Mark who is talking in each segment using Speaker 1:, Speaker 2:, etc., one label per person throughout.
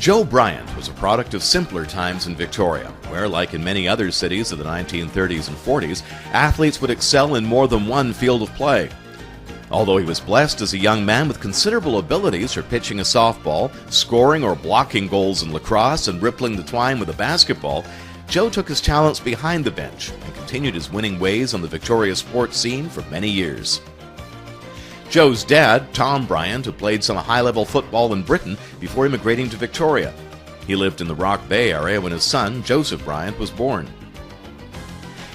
Speaker 1: Joe Bryant was a product of simpler times in Victoria, where, like in many other cities of the 1930s and 40s, athletes would excel in more than one field of play. Although he was blessed as a young man with considerable abilities for pitching a softball, scoring or blocking goals in lacrosse, and rippling the twine with a basketball, Joe took his talents behind the bench and continued his winning ways on the Victoria sports scene for many years. Joe's dad, Tom Bryant, had played some high-level football in Britain before immigrating to Victoria. He lived in the Rock Bay area when his son, Joseph Bryant, was born.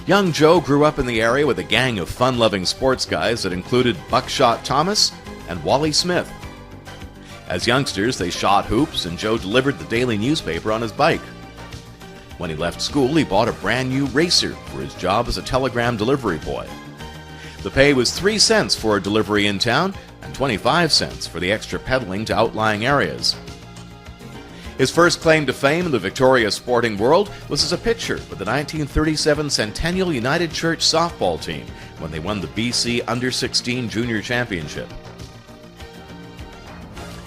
Speaker 1: Young Joe grew up in the area with a gang of fun-loving sports guys that included Buckshot Thomas and Wally Smith. As youngsters, they shot hoops, and Joe delivered the daily newspaper on his bike. When he left school, he bought a brand new racer for his job as a telegram delivery boy. The pay was 3 cents for a delivery in town and 25 cents for the extra pedaling to outlying areas. His first claim to fame in the Victoria sporting world was as a pitcher with the 1937 Centennial United Church softball team when they won the BC Under-16 Junior Championship.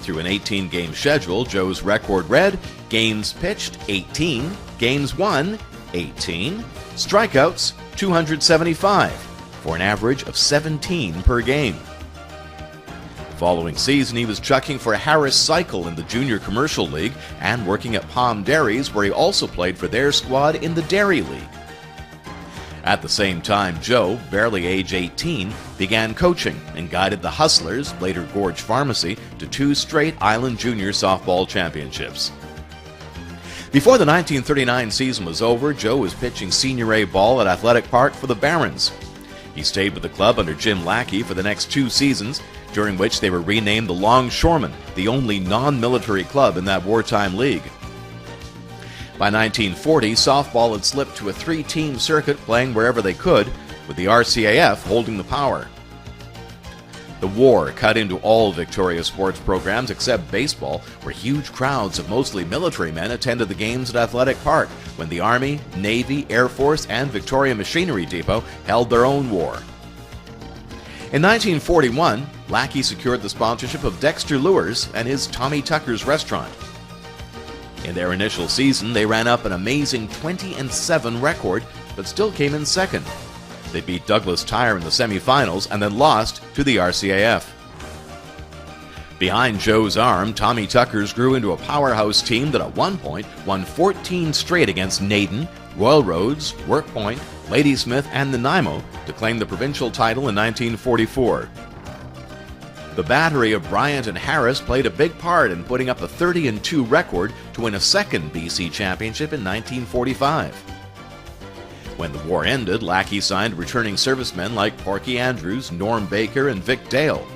Speaker 1: Through an 18-game schedule, Joe's record read: games pitched 18, games won 18, strikeouts 275, for an average of 17 per game. The following season, he was chucking for Harris Cycle in the Junior Commercial League and working at Palm Dairies, where he also played for their squad in the Dairy League. At the same time, Joe, barely age 18, began coaching and guided the Hustlers, later Gorge Pharmacy, to 2 straight Island Junior softball championships. Before the 1939 season was over, Joe was pitching Senior A ball at Athletic Park for the Barons. He stayed with the club under Jim Lackey for the next 2 seasons, during which they were renamed the Longshoremen, the only non-military club in that wartime league. By 1940, softball had slipped to a 3-team circuit, playing wherever they could, with the RCAF holding the power. The war cut into all Victoria sports programs except baseball, where huge crowds of mostly military men attended the games at Athletic Park when the Army, Navy, Air Force, and Victoria Machinery Depot held their own war. In 1941, Lackey secured the sponsorship of Dexter Lewis and his Tommy Tucker's restaurant. In their initial season, they ran up an amazing 20-7 record, but still came in second. They beat Douglas Tire in the semifinals and then lost to the RCAF. Behind Joe's arm, Tommy Tucker's grew into a powerhouse team that at one point won 14 straight against Naden, Royal Roads, Workpoint, Ladysmith, and Nanaimo to claim the provincial title in 1944. The battery of Bryant and Harris played a big part in putting up a 30-2 record to win a second BC championship in 1945. When the war ended, Lackey signed returning servicemen like Porky Andrews, Norm Baker, and Vic Dale.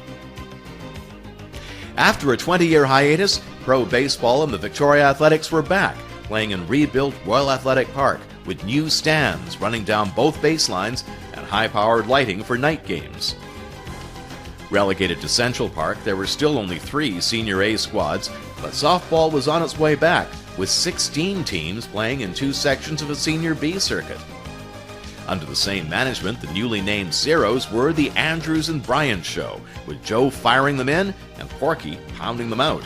Speaker 1: After a 20-year hiatus, pro baseball and the Victoria Athletics were back, playing in rebuilt Royal Athletic Park with new stands running down both baselines and high-powered lighting for night games. Relegated to Central Park, there were still only 3 Senior A squads, but softball was on its way back, with 16 teams playing in 2 sections of a Senior B circuit. Under the same management, the newly named Zeros were the Andrews and Bryant Show, with Joe firing them in and Porky pounding them out.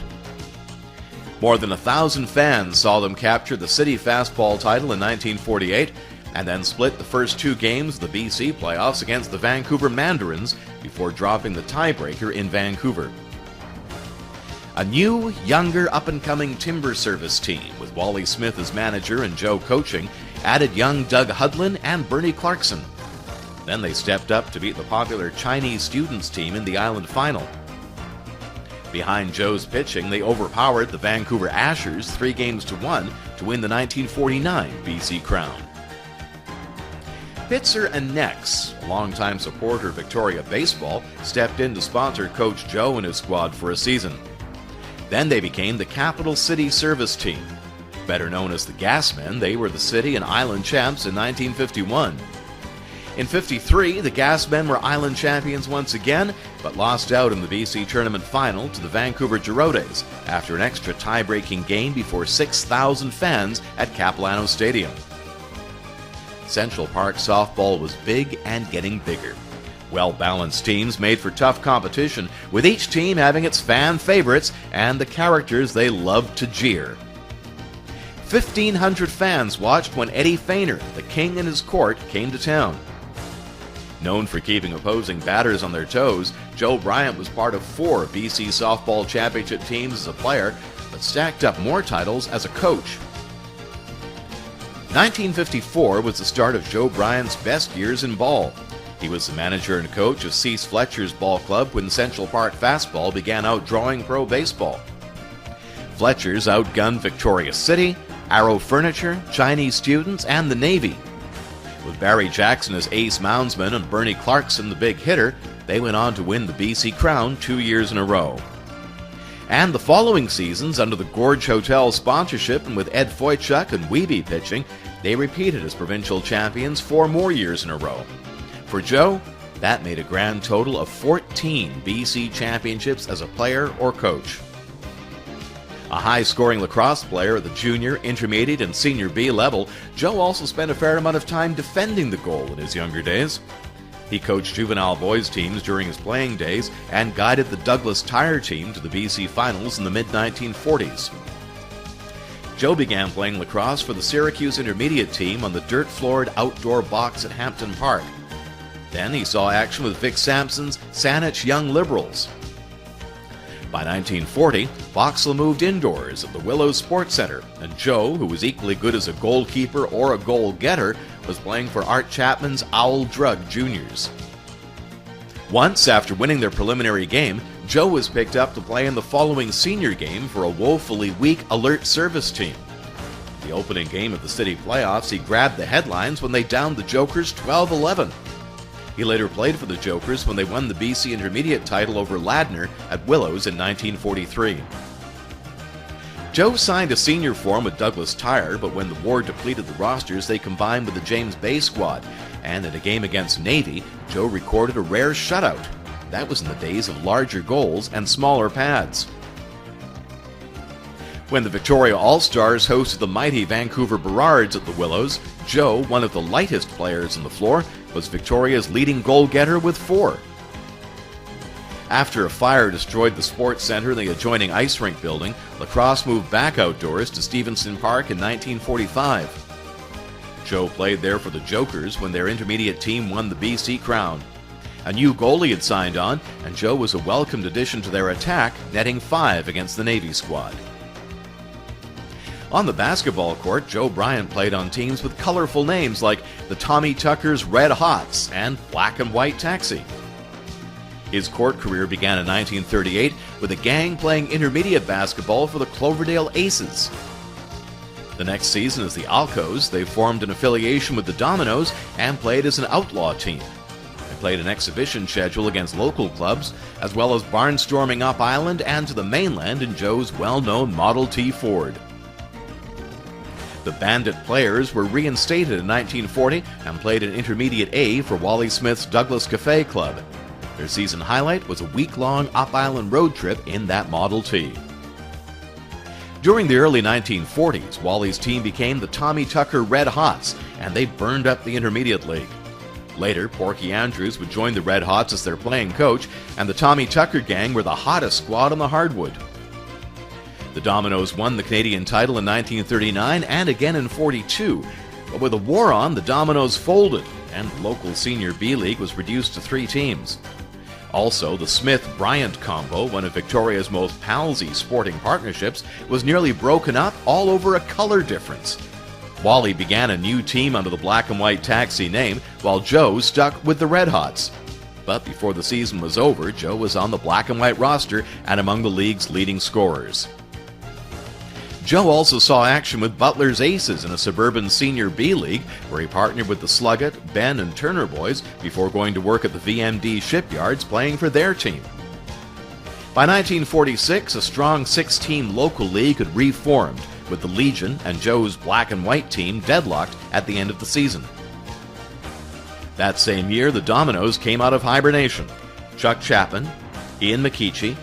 Speaker 1: More than 1,000 fans saw them capture the city fastball title in 1948, and then split the first 2 games of the BC playoffs against the Vancouver Mandarins before dropping the tiebreaker in Vancouver. A new, younger, up-and-coming timber service team, with Wally Smith as manager and Joe coaching, added young Doug Hudlin and Bernie Clarkson. Then they stepped up to beat the popular Chinese students team in the Island Final. Behind Joe's pitching, they overpowered the Vancouver Ashers 3-1 to win the 1949 BC Crown. Pitzer and Nex, a longtime supporter of Victoria baseball, stepped in to sponsor Coach Joe and his squad for a season. Then they became the Capital City Service Team. Better known as the Gasmen, they were the city and island champs in 1951. In '53, the Gasmen were island champions once again, but lost out in the BC tournament final to the Vancouver Girodes after an extra tie-breaking game before 6,000 fans at Capilano Stadium. Central Park softball was big and getting bigger. Well-balanced teams made for tough competition, with each team having its fan favorites and the characters they loved to jeer. 1,500 fans watched when Eddie Feigner, the king and his court, came to town. Known for keeping opposing batters on their toes, Joe Bryant was part of 4 BC softball championship teams as a player, but stacked up more titles as a coach. 1954 was the start of Joe Bryant's best years in ball. He was the manager and coach of Cease Fletcher's ball club when Central Park fastball began outdrawing pro baseball. Fletcher's outgunned Victoria City, Arrow Furniture, Chinese Students, and the Navy. With Barry Jackson as ace moundsman and Bernie Clarkson the big hitter, they went on to win the BC Crown 2 years in a row. And the following seasons, under the Gorge Hotel sponsorship and with Ed Foychuk and Wiebe pitching, they repeated as provincial champions 4 more years in a row. For Joe, that made a grand total of 14 BC championships as a player or coach. A high-scoring lacrosse player at the junior, intermediate, and senior B level, Joe also spent a fair amount of time defending the goal in his younger days. He coached juvenile boys teams during his playing days and guided the Douglas Tire team to the BC Finals in the mid-1940s. Joe began playing lacrosse for the Syracuse intermediate team on the dirt-floored outdoor box at Hampton Park. Then he saw action with Vic Sampson's Saanich Young Liberals. By 1940, Boxall moved indoors at the Willows Sports Centre, and Joe, who was equally good as a goalkeeper or a goal-getter, was playing for Art Chapman's Owl Drug Juniors. Once, after winning their preliminary game, Joe was picked up to play in the following senior game for a woefully weak alert service team. The opening game of the city playoffs, he grabbed the headlines when they downed the Jokers 12-11. He later played for the Jokers when they won the BC Intermediate title over Ladner at Willows in 1943. Joe signed a senior form with Douglas Tire, but when the war depleted the rosters, they combined with the James Bay squad, and in a game against Navy, Joe recorded a rare shutout. That was in the days of larger goals and smaller pads. When the Victoria All-Stars hosted the mighty Vancouver Burrards at the Willows, Joe, one of the lightest players on the floor, was Victoria's leading goal-getter with 4. After a fire destroyed the sports center and the adjoining ice rink building, lacrosse moved back outdoors to Stevenson Park in 1945. Joe played there for the Jokers when their intermediate team won the BC Crown. A new goalie had signed on, and Joe was a welcomed addition to their attack, netting 5 against the Navy squad. On the basketball court, Joe Bryant played on teams with colorful names like the Tommy Tucker's Red Hots and Black and White Taxi. His court career began in 1938 with a gang playing intermediate basketball for the Cloverdale Aces. The next season as the Alcos, they formed an affiliation with the Dominoes and played as an outlaw team. They played an exhibition schedule against local clubs, as well as barnstorming up island and to the mainland in Joe's well-known Model T Ford. The Bandit Players were reinstated in 1940 and played in Intermediate A for Wally Smith's Douglas Cafe Club. Their season highlight was a week-long up-island road trip in that Model T. During the early 1940s, Wally's team became the Tommy Tucker Red Hots, and they burned up the Intermediate League. Later, Porky Andrews would join the Red Hots as their playing coach, and the Tommy Tucker gang were the hottest squad on the hardwood. The Dominoes won the Canadian title in 1939 and again in 42, but with the war on, the Dominoes folded, and the local Senior B League was reduced to 3 teams. Also, the Smith-Bryant combo, one of Victoria's most palsy sporting partnerships, was nearly broken up all over a color difference. Wally began a new team under the Black and White Taxi name, while Joe stuck with the Red Hots. But before the season was over, Joe was on the Black and White roster and among the league's leading scorers. Joe also saw action with Butler's Aces in a suburban Senior B League, where he partnered with the Sluggett, Ben, and Turner boys before going to work at the VMD shipyards playing for their team. By 1946, a strong 6-team local league had reformed, with the Legion and Joe's Black and White team deadlocked at the end of the season. That same year, the Dominoes came out of hibernation. Chuck Chapman, Ian McKeechee,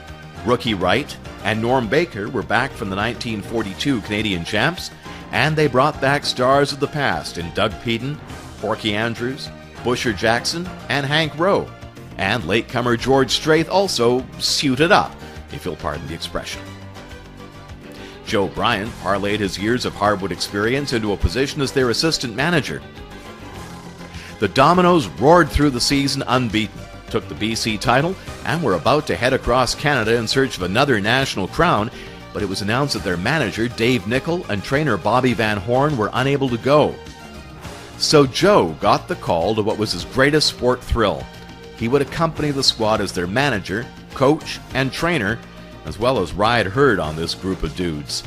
Speaker 1: Rookie Wright, and Norm Baker were back from the 1942 Canadian champs, and they brought back stars of the past in Doug Peden, Porky Andrews, Busher Jackson, and Hank Rowe. And latecomer George Straith also suited up, if you'll pardon the expression. Joe Bryant parlayed his years of hardwood experience into a position as their assistant manager. The Dominoes roared through the season unbeaten, took the BC title, and were about to head across Canada in search of another national crown, but it was announced that their manager, Dave Nicol, and trainer Bobby Van Horn were unable to go. So Joe got the call to what was his greatest sport thrill. He would accompany the squad as their manager, coach, and trainer, as well as ride herd on this group of dudes.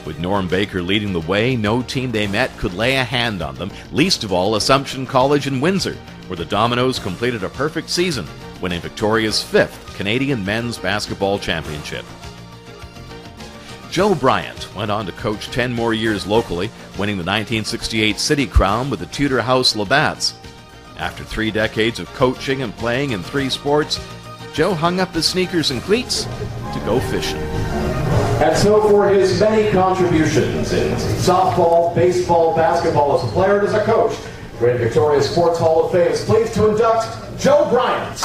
Speaker 1: With Norm Baker leading the way, no team they met could lay a hand on them, least of all Assumption College in Windsor, where the Dominoes completed a perfect season, winning Victoria's 5th Canadian Men's Basketball Championship. Joe Bryant went on to coach 10 more years locally, winning the 1968 City Crown with the Tudor House Labatt's. After 3 decades of coaching and playing in 3 sports, Joe hung up his sneakers and cleats to go fishing.
Speaker 2: And so for his many contributions in softball, baseball, basketball as a player and as a coach, Great Victoria Sports Hall of Fame is pleased to induct Joe Bryant.